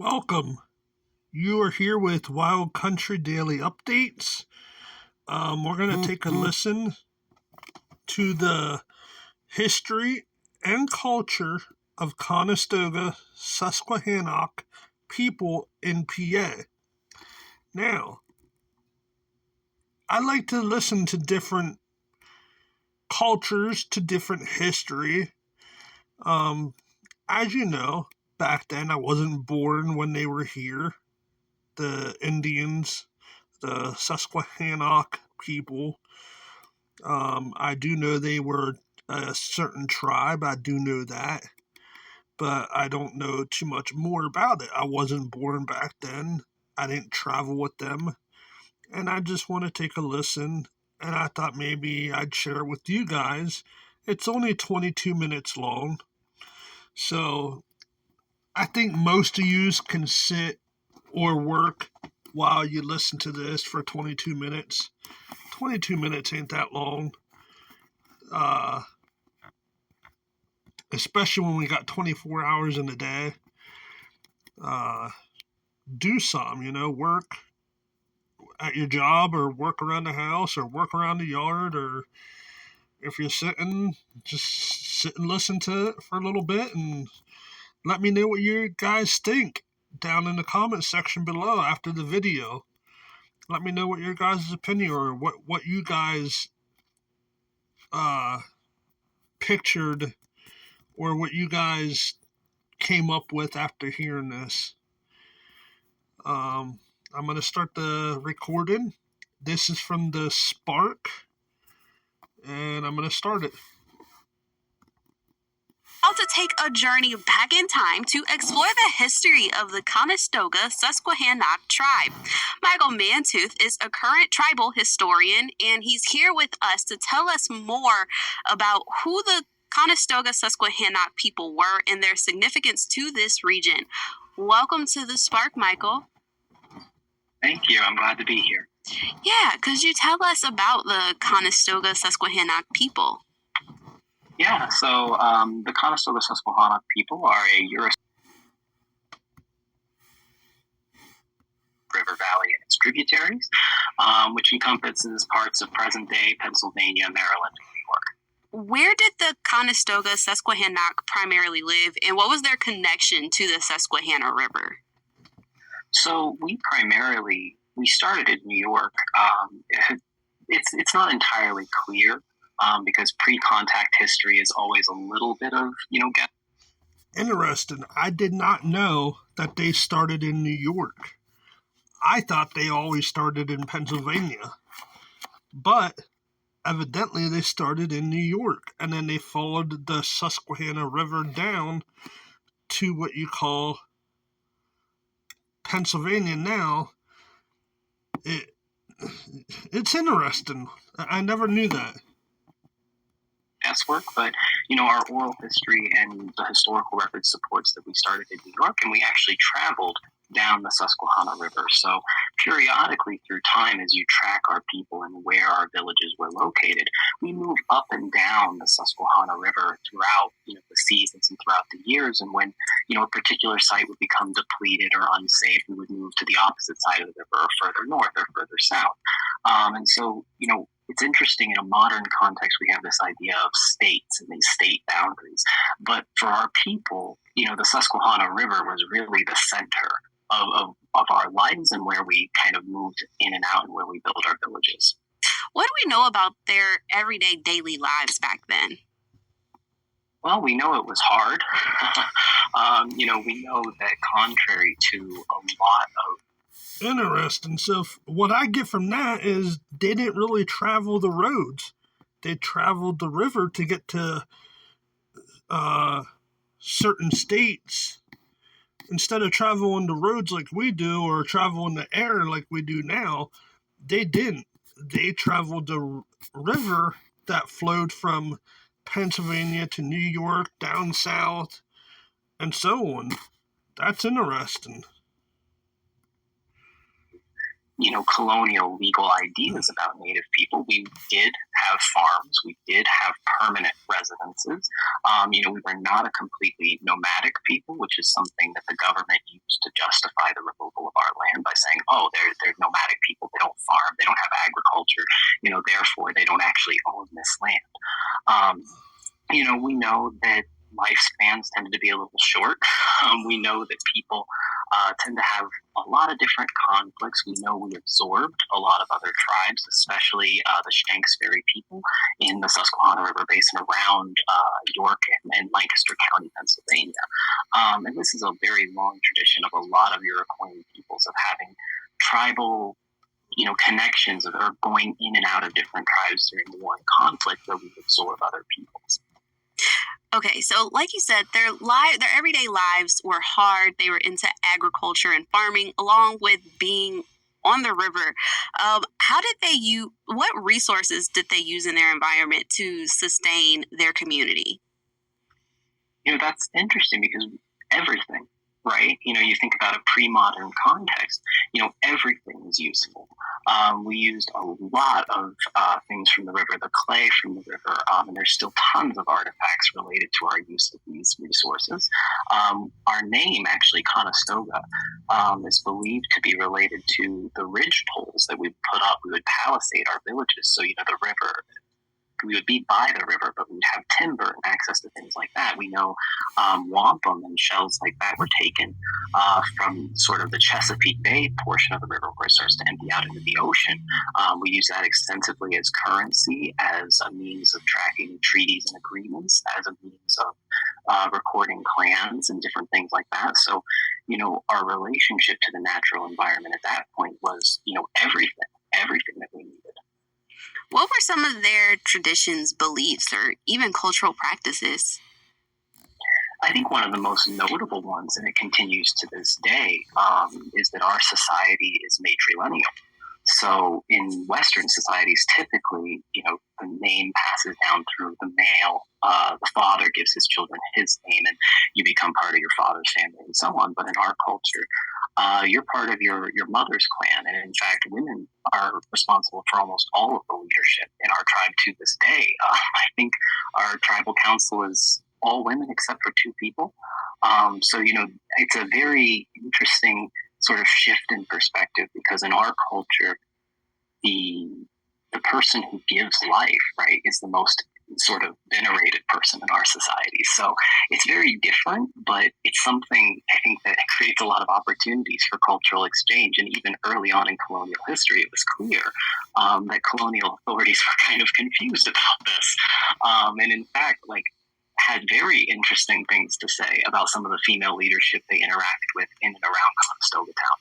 Welcome. You are here with Wild Country Daily Updates. We're going to take a listen to the history and culture of Conestoga, Susquehannock people in PA. Now, I like to listen to different cultures, to different history. As you know, back then I wasn't born when they were here. The Indians, the Susquehannock people. I do know they were a certain tribe. I do know that. But I don't know too much more about it. I wasn't born back then. I didn't travel with them. And I just want to take a listen. And I thought maybe I'd share it with you guys. It's only 22 minutes long. So I think most of you can sit or work while you listen to this for 22 minutes. 22 minutes ain't that long. Especially when we got 24 hours in a day. Do some, work at your job or work around the house or work around the yard, or if you're sitting, just sit and listen to it for a little bit and let me know what you guys think down in the comment section below after the video. Let me know what your guys' opinion or what you guys pictured or what you guys came up with after hearing this. I'm going to start the recording. This is from the Spark, and I'm going to start it. How to take a journey back in time to explore the history of the Conestoga Susquehannock tribe. Michael Mantooth is a current tribal historian, and he's here with us to tell us more about who the Conestoga Susquehannock people were and their significance to this region. Welcome to the Spark, Michael. Thank you. I'm glad to be here. Yeah, could you tell us about the Conestoga Susquehannock people? Yeah, so the Conestoga Susquehannock people are a River Valley and its tributaries, which encompasses parts of present-day Pennsylvania, Maryland, and New York. Where did the Conestoga Susquehannock primarily live, and what was their connection to the Susquehanna River? So we started in New York. It's not entirely clear. Because pre-contact history is always a little bit of, guess. Interesting. I did not know that they started in New York. I thought they always started in Pennsylvania. But evidently they started in New York, and then they followed the Susquehanna River down to what you call Pennsylvania now. It's interesting. I never knew that. Guesswork, but our oral history and the historical record supports that we started in New York, and we actually traveled down the Susquehanna River. So periodically through time, as you track our people and where our villages were located, we moved up and down the Susquehanna River throughout the seasons and throughout the years. And when a particular site would become depleted or unsafe, we would move to the opposite side of the river, or further north or further south. And so it's interesting, in a modern context, we have this idea of states and these state boundaries. But for our people, the Susquehanna River was really the center of our lives and where we kind of moved in and out and where we built our villages. What do we know about their everyday daily lives back then? Well, we know it was hard. We know that contrary to a lot of Interesting. So what I get from that is they didn't really travel the roads. They traveled the river to get to certain states. Instead of traveling the roads like we do, or traveling the air like we do now, they didn't. They traveled the river that flowed from Pennsylvania to New York, down south, and so on. That's interesting. colonial legal ideas about Native people. We did have farms. We did have permanent residences. We were not a completely nomadic people, which is something that the government used to justify the removal of our land by saying, oh, they're nomadic people. They don't farm. They don't have agriculture. Therefore, they don't actually own this land. We know that lifespans tended to be a little short. We know that people tend to have a lot of different conflicts. We know we absorbed a lot of other tribes, especially the Shanks Ferry people in the Susquehanna River Basin around York and Lancaster County, Pennsylvania. And this is a very long tradition of a lot of Iroquois peoples of having tribal connections of going in and out of different tribes during war and conflict where we absorb other peoples. Okay, so like you said, their everyday lives were hard. They were into agriculture and farming, along with being on the river. What resources did they use in their environment to sustain their community? That's interesting because everything, right? You think about a pre-modern context, everything is useful. We used a lot of things from the river, the clay from the river, and there's still tons of artifacts related to our use of these resources. Our name, actually, Conestoga, is believed to be related to the ridge poles that we put up. We would palisade our villages, so the river. We would be by the river, but we'd have timber and access to things like that. We know wampum and shells like that were taken from sort of the Chesapeake Bay portion of the river where it starts to empty out into the ocean. We use that extensively as currency, as a means of tracking treaties and agreements, as a means of recording clans and different things like that. So, our relationship to the natural environment at that point was, everything that we needed. What were some of their traditions, beliefs, or even cultural practices? I think one of the most notable ones, and it continues to this day, is that our society is matrilineal. So in Western societies, typically, the name passes down through the male. The father gives his children his name, and you become part of your father's family and so on. But in our culture, you're part of your mother's clan. And in fact, women are responsible for almost all of the leadership in our tribe to this day. I think our tribal council is all women except for 2 people. So, it's a very interesting sort of shift in perspective because in our culture, the person who gives life, right, is the most sort of venerated person in our society. So it's very different, but it's something I think that creates a lot of opportunities for cultural exchange. And even early on in colonial history, it was clear that colonial authorities were kind of confused about this. And in fact, had very interesting things to say about some of the female leadership they interacted with in and around Conestoga town.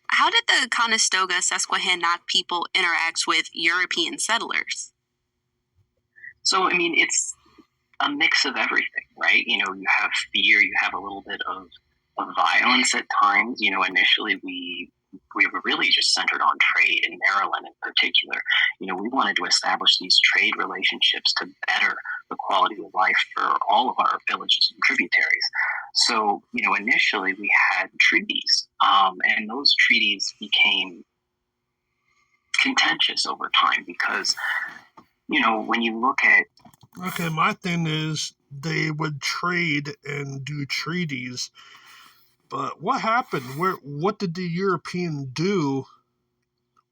How did the Conestoga Susquehannock people interact with European settlers? So, it's a mix of everything, right? You have fear, you have a little bit of violence at times. Initially we were really just centered on trade in Maryland in particular. We wanted to establish these trade relationships to better the quality of life for all of our villages and tributaries. So, initially we had treaties, and those treaties became contentious over time because, when you look at... Okay, my thing is they would trade and do treaties, but what happened? What did the European do?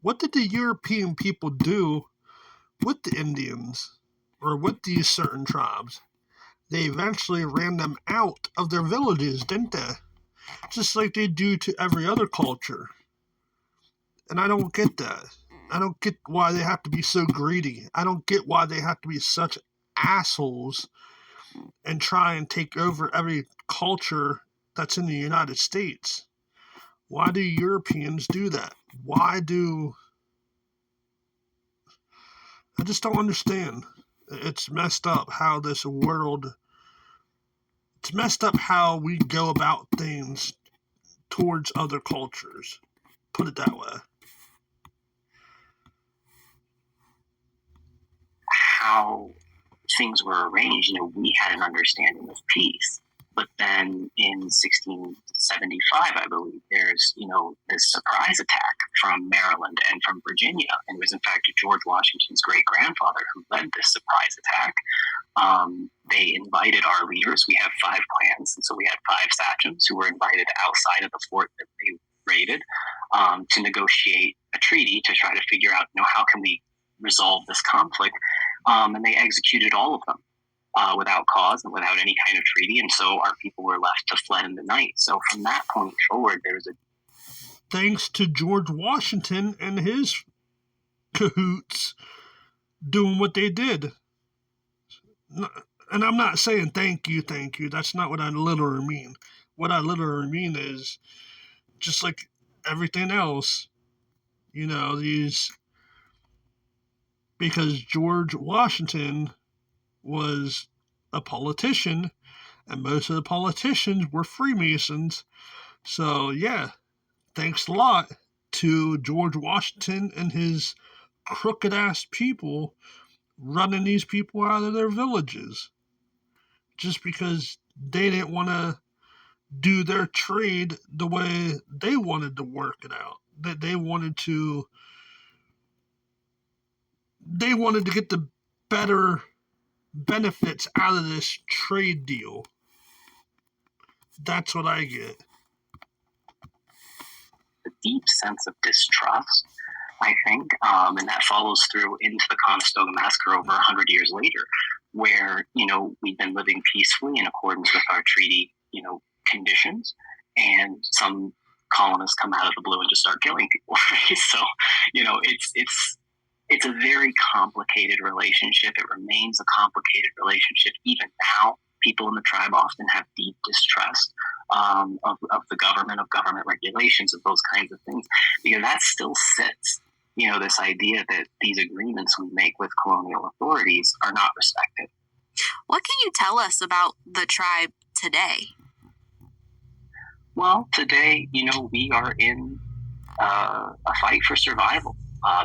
What did the European people do with the Indians or with these certain tribes? They eventually ran them out of their villages, didn't they? Just like they do to every other culture. And I don't get that. I don't get why they have to be so greedy. I don't get why they have to be such assholes and try and take over every culture that's in the United States. Why do Europeans do that? I just don't understand. It's messed up how it's messed up how we go about things towards other cultures. Put it that way. How things were arranged, we had an understanding of peace. But then in 1675, I believe, there's, this surprise attack from Maryland and from Virginia. And it was, in fact, George Washington's great grandfather who led this surprise attack. They invited our leaders. We have 5 clans, and so we had 5 sachems who were invited outside of the fort that they raided to negotiate a treaty to try to figure out, how can we resolve this conflict. And they executed all of them without cause and without any kind of treaty. And so our people were left to fled in the night. So from that point forward, there's a... Thanks to George Washington and his cahoots doing what they did. And I'm not saying thank you. That's not what I literally mean. What I literally mean is just like everything else, because George Washington was a politician, and most of the politicians were Freemasons. So, yeah, thanks a lot to George Washington and his crooked-ass people running these people out of their villages. Just because they didn't want to do their trade the way they wanted to work it out. That they wanted to get the better benefits out of this trade deal. That's what I get. A deep sense of distrust, I think, and that follows through into the Conestoga Massacre over 100 years later, where, we've been living peacefully in accordance with our treaty, conditions, and some colonists come out of the blue and just start killing people, right? So, it's a very complicated relationship. It remains a complicated relationship. Even now, people in the tribe often have deep distrust of the government, of government regulations, of those kinds of things, because that still sits, this idea that these agreements we make with colonial authorities are not respected. What can you tell us about the tribe today? Well, today, we are in a fight for survival,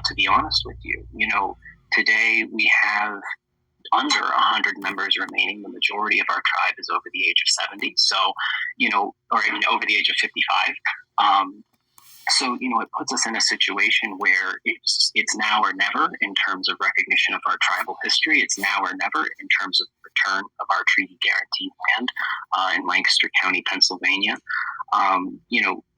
to be honest with you. Today we have under 100 members remaining. The majority of our tribe is over the age of 70. So, over the age of 55. So, it puts us in a situation where it's now or never in terms of recognition of our tribal history. It's now or never in terms of return of our treaty guaranteed land in Lancaster County, Pennsylvania.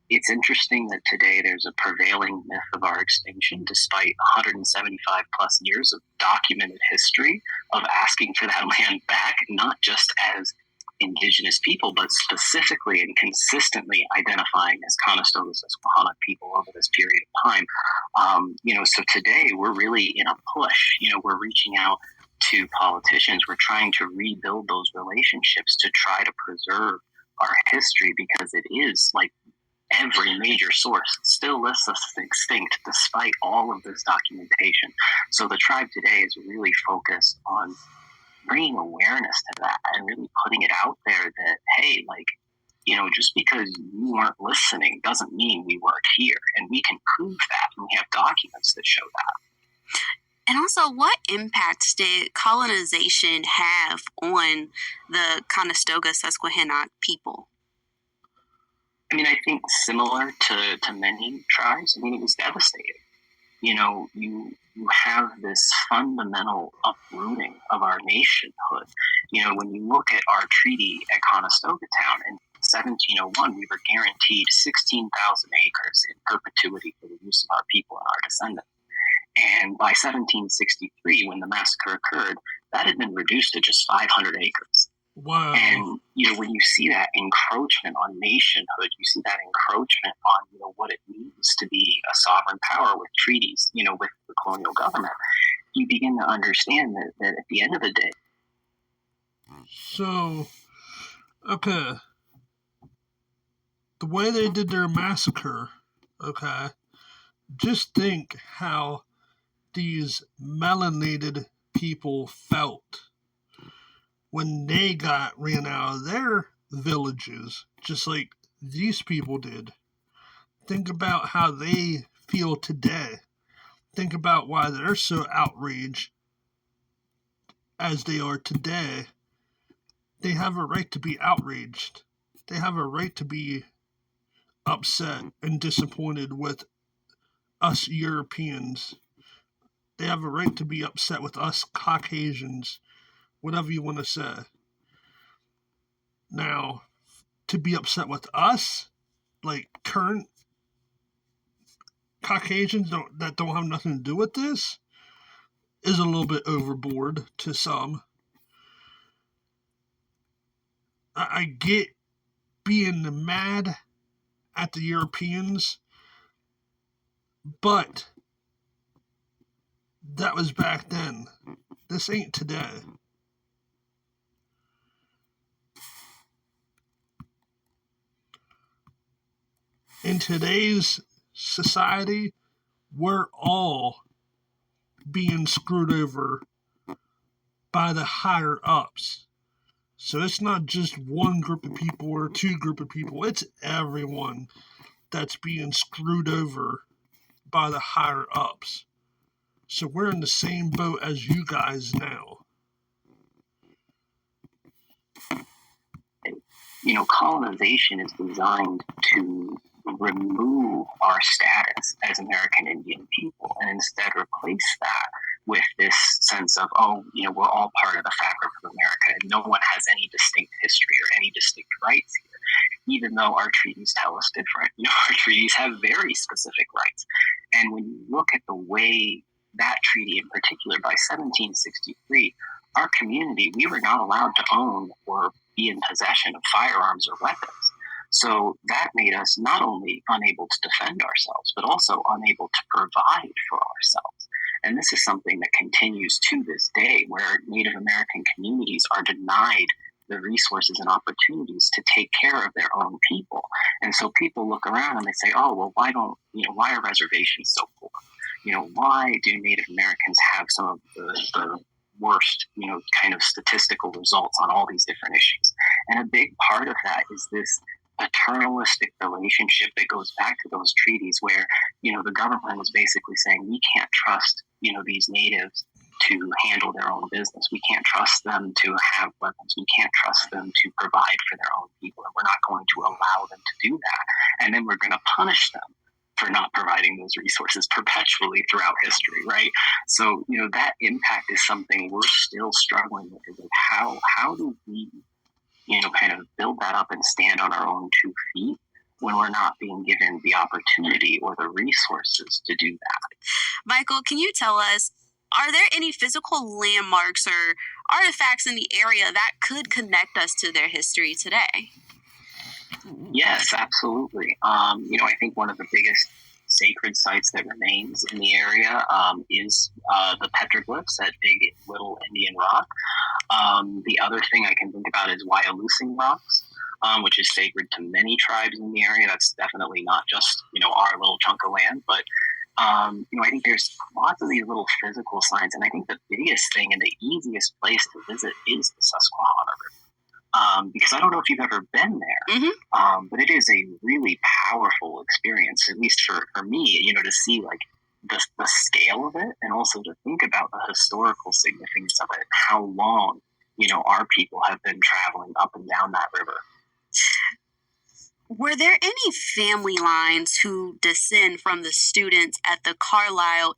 It's interesting that today there's a prevailing myth of our extinction, despite 175 plus years of documented history of asking for that land back, not just as Indigenous people, but specifically and consistently identifying as Conestoga Susquehannock people over this period of time. So today we're really in a push. We're reaching out to politicians. We're trying to rebuild those relationships to try to preserve our history, because it is like every major source still lists us extinct despite all of this documentation. So the tribe today is really focused on bringing awareness to that and really putting it out there that, hey, just because you weren't listening doesn't mean we weren't here, and we can prove that, and we have documents that show that. And also, what impacts did colonization have on the Conestoga Susquehannock people? I think similar to many tribes, it was devastating. You have this fundamental uprooting of our nationhood. When you look at our treaty at Conestoga Town in 1701, we were guaranteed 16,000 acres in perpetuity for the use of our people and our descendants. And by 1763, when the massacre occurred, that had been reduced to just 500 acres. Wow. And, when you see that encroachment on nationhood, you see that encroachment on, what it means to be a sovereign power with treaties, with the colonial government, you begin to understand that at the end of the day. So, okay. The way they did their massacre, okay, just think how these melanated people felt when they got ran out of their villages, just like these people did. Think about how they feel today. Think about why they're so outraged as they are today They have a right to be outraged. They have a right to be upset and disappointed with us Europeans. They have a right to be upset with us Caucasians, whatever you want to say. Now, to be upset with us, like current Caucasians that don't have nothing to do with this, is a little bit overboard to some. I get being mad at the Europeans, but that was back then. This ain't today. In today's society, we're all being screwed over by the higher ups. So it's not just one group of people or two group of people, it's everyone that's being screwed over by the higher ups. So we're in the same boat as you guys now. Colonization is designed to remove our status as American Indian people and instead replace that with this sense of, we're all part of the fabric of America and no one has any distinct history or any distinct rights here, even though our treaties tell us different. Our treaties have very specific rights. And when you look at the way that treaty in particular, by 1763, our community, we were not allowed to own or be in possession of firearms or weapons. So that made us not only unable to defend ourselves, but also unable to provide for ourselves. And this is something that continues to this day, where Native American communities are denied the resources and opportunities to take care of their own people. And so people look around and they say, why are reservations so poor? Why do Native Americans have some of the worst, kind of statistical results on all these different issues? And a big part of that is this paternalistic relationship that goes back to those treaties where, the government was basically saying, we can't trust, these natives to handle their own business. We can't trust them to have weapons. We can't trust them to provide for their own people. And we're not going to allow them to do that. And then we're going to punish them for not providing those resources perpetually throughout history, right? So, that impact is something we're still struggling with. Is like how do we, kind of build that up and stand on our own 2 feet when we're not being given the opportunity or the resources to do that? Michael, can you tell us, are there any physical landmarks or artifacts in the area that could connect us to their history today? Yes, absolutely. I think one of the biggest sacred sites that remains in the area is the petroglyphs at Big Little Indian Rock. The other thing I can think about is Wyalusing Rocks, which is sacred to many tribes in the area. That's definitely not just, our little chunk of land, but I think there's lots of these little physical signs, and I think the biggest thing and the easiest place to visit is the Susquehanna River. Because I don't know if you've ever been there, but it is a really powerful experience, at least for me, to see like the scale of it, and also to think about the historical significance of it, how long, our people have been traveling up and down that river. Were there any family lines who descend from the students at the Carlisle